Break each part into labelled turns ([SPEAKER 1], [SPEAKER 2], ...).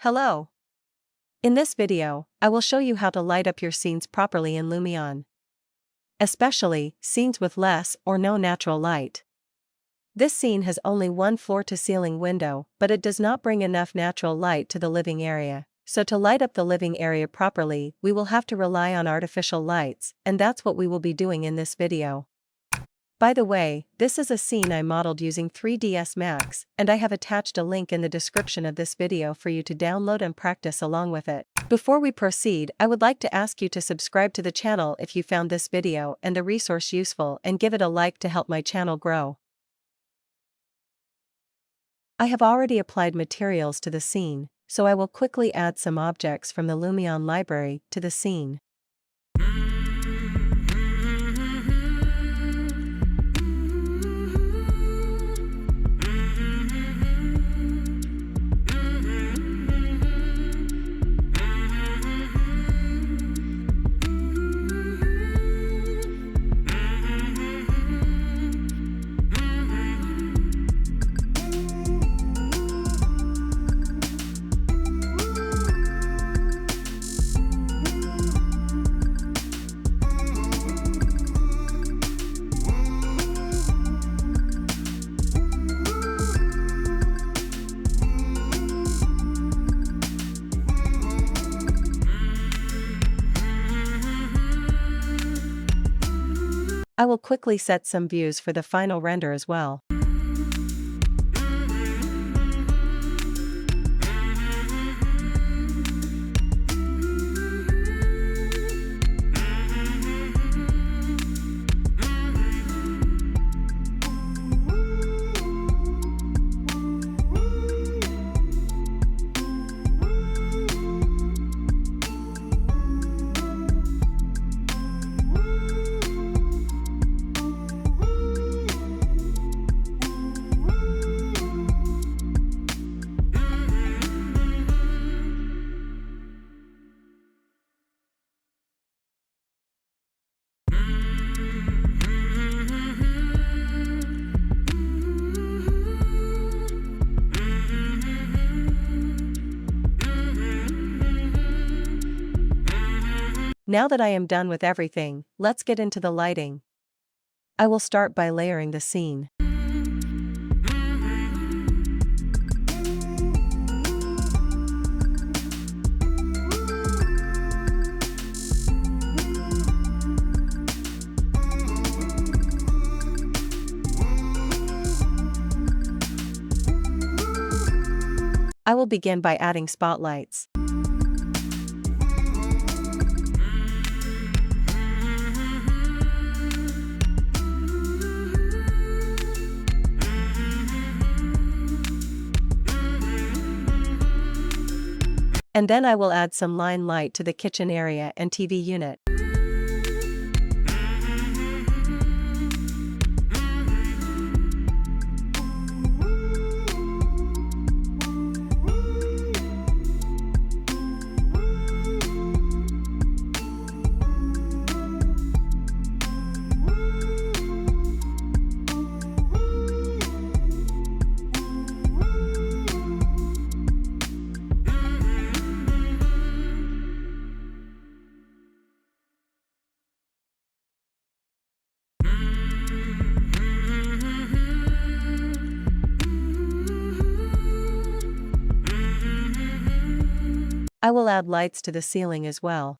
[SPEAKER 1] Hello! In this video, I will show you how to light up your scenes properly in Lumion. Especially, scenes with less or no natural light. This scene has only one floor-to-ceiling window, but it does not bring enough natural light to the living area. So to light up the living area properly, we will have to rely on artificial lights, and that's what we will be doing in this video. By the way, this is a scene I modeled using 3ds Max, and I have attached a link in the description of this video for you to download and practice along with it. Before we proceed, I would like to ask you to subscribe to the channel if you found this video and the resource useful, and give it a like to help my channel grow. I have already applied materials to the scene, so I will quickly add some objects from the Lumion library to the scene. I will quickly set some views for the final render as well. Now that I am done with everything, let's get into the lighting. I will start by layering the scene. I will begin by adding spotlights. And then I will add some line light to the kitchen area and TV unit. I will add lights to the ceiling as well.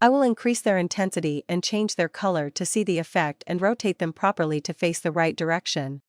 [SPEAKER 1] I will increase their intensity and change their color to see the effect and rotate them properly to face the right direction.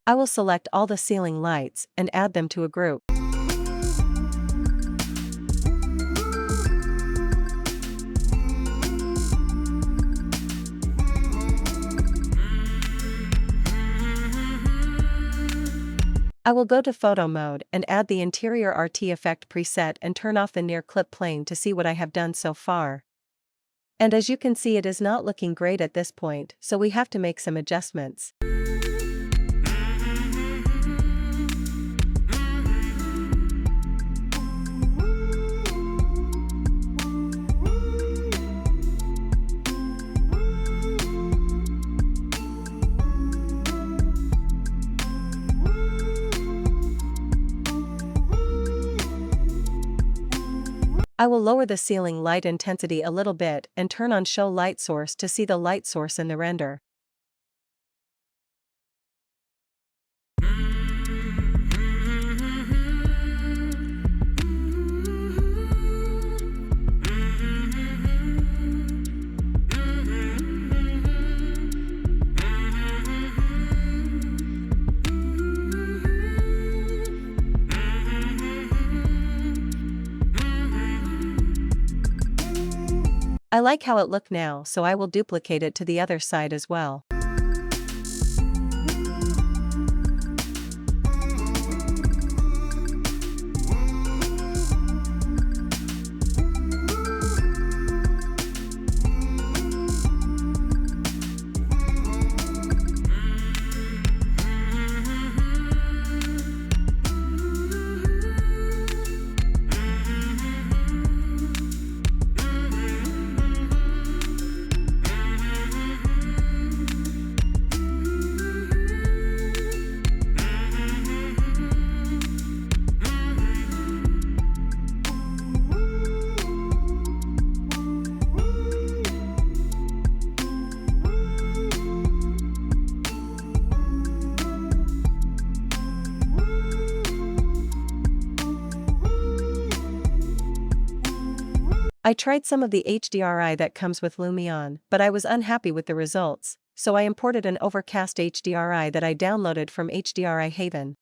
[SPEAKER 1] I will select all the ceiling lights and add them to a group. I will go to photo mode and add the interior RT effect preset and turn off the near clip plane to see what I have done so far. And as you can see, it is not looking great at this point, so we have to make some adjustments. I will lower the ceiling light intensity a little bit and turn on Show Light Source to see the light source in the render. I like how it look now, so I will duplicate it to the other side as well. I tried some of the HDRI that comes with Lumion, but I was unhappy with the results, so I imported an overcast HDRI that I downloaded from HDRI Haven.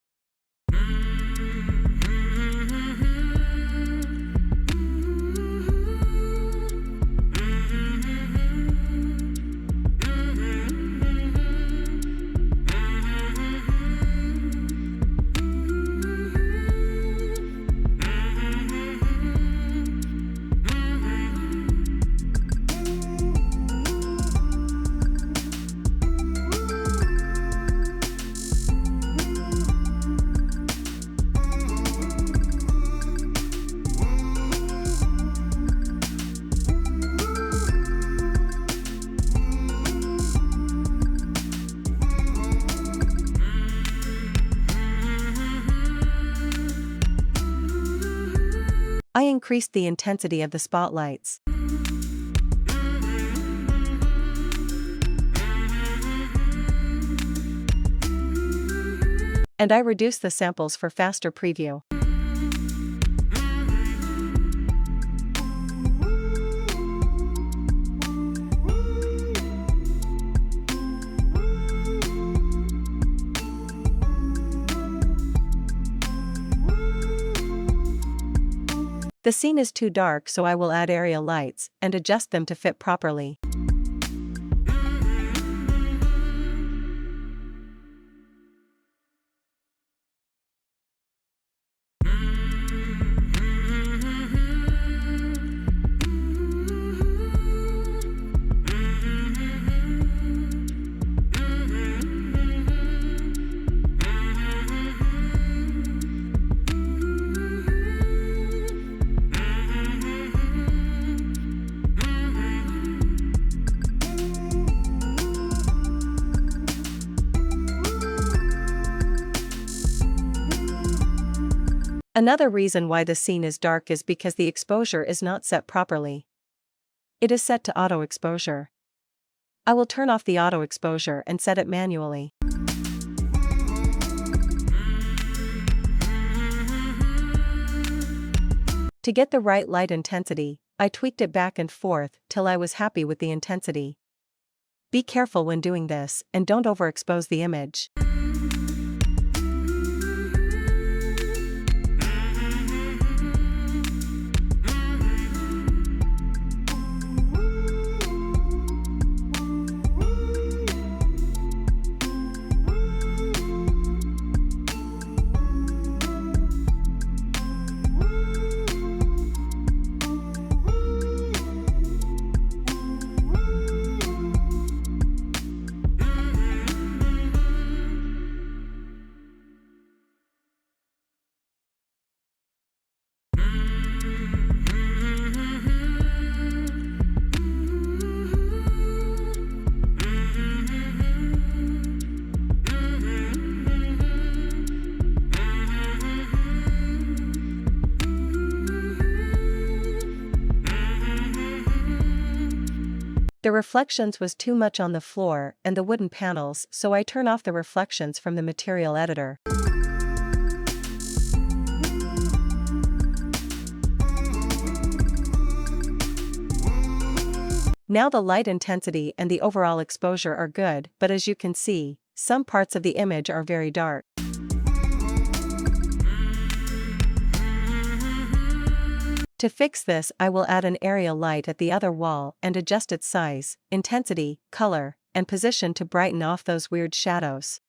[SPEAKER 1] I increased the intensity of the spotlights. And I reduced the samples for faster preview. The scene is too dark, so I will add area lights and adjust them to fit properly. Another reason why the scene is dark is because the exposure is not set properly. It is set to auto exposure. I will turn off the auto exposure and set it manually. To get the right light intensity, I tweaked it back and forth till I was happy with the intensity. Be careful when doing this and don't overexpose the image. The reflections was too much on the floor and the wooden panels, so I turn off the reflections from the material editor. Now the light intensity and the overall exposure are good, but as you can see, some parts of the image are very dark. To fix this, I will add an area light at the other wall and adjust its size, intensity, color, and position to brighten off those weird shadows.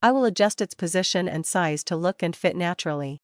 [SPEAKER 1] I will adjust its position and size to look and fit naturally.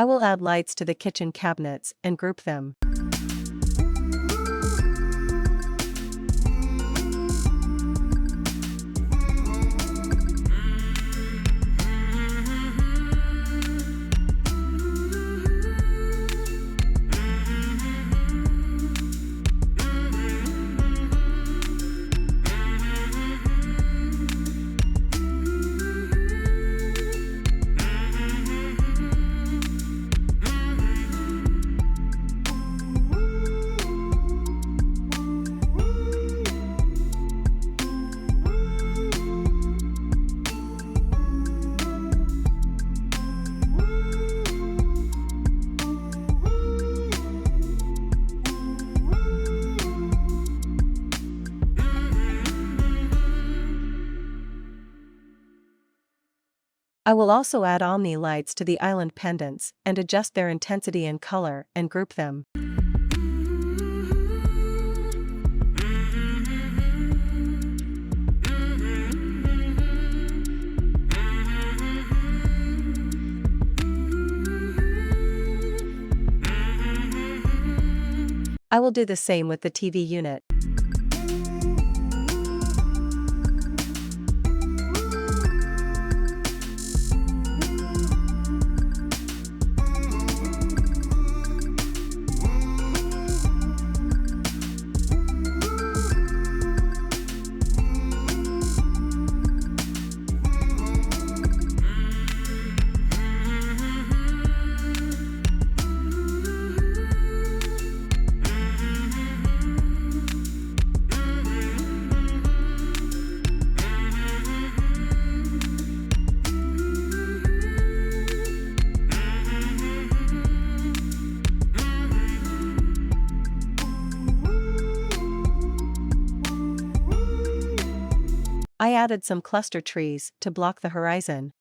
[SPEAKER 1] I will add lights to the kitchen cabinets and group them. I will also add omni lights to the island pendants and adjust their intensity and color and group them. I will do the same with the TV unit. I added some cluster trees to block the horizon.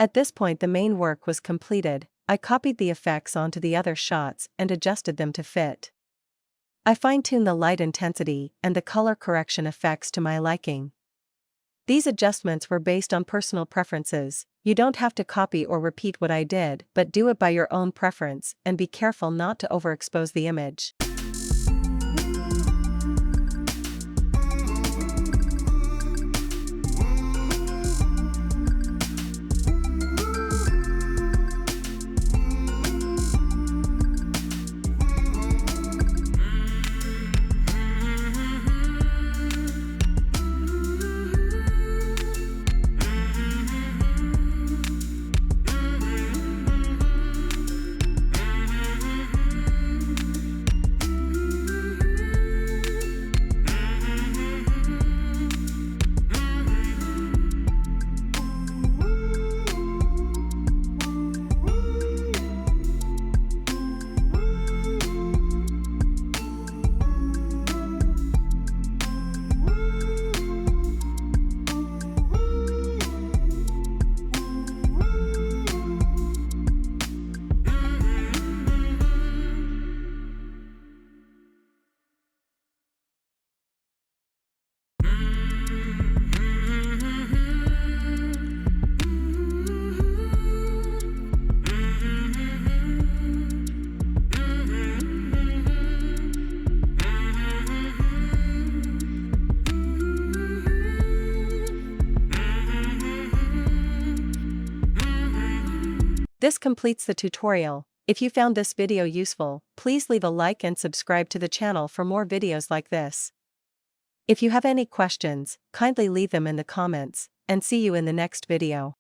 [SPEAKER 1] At this point the main work was completed. I copied the effects onto the other shots and adjusted them to fit. I fine-tuned the light intensity and the color correction effects to my liking. These adjustments were based on personal preferences. You don't have to copy or repeat what I did, but do it by your own preference and be careful not to overexpose the image. This completes the tutorial. If you found this video useful, please leave a like and subscribe to the channel for more videos like this. If you have any questions, kindly leave them in the comments, and see you in the next video.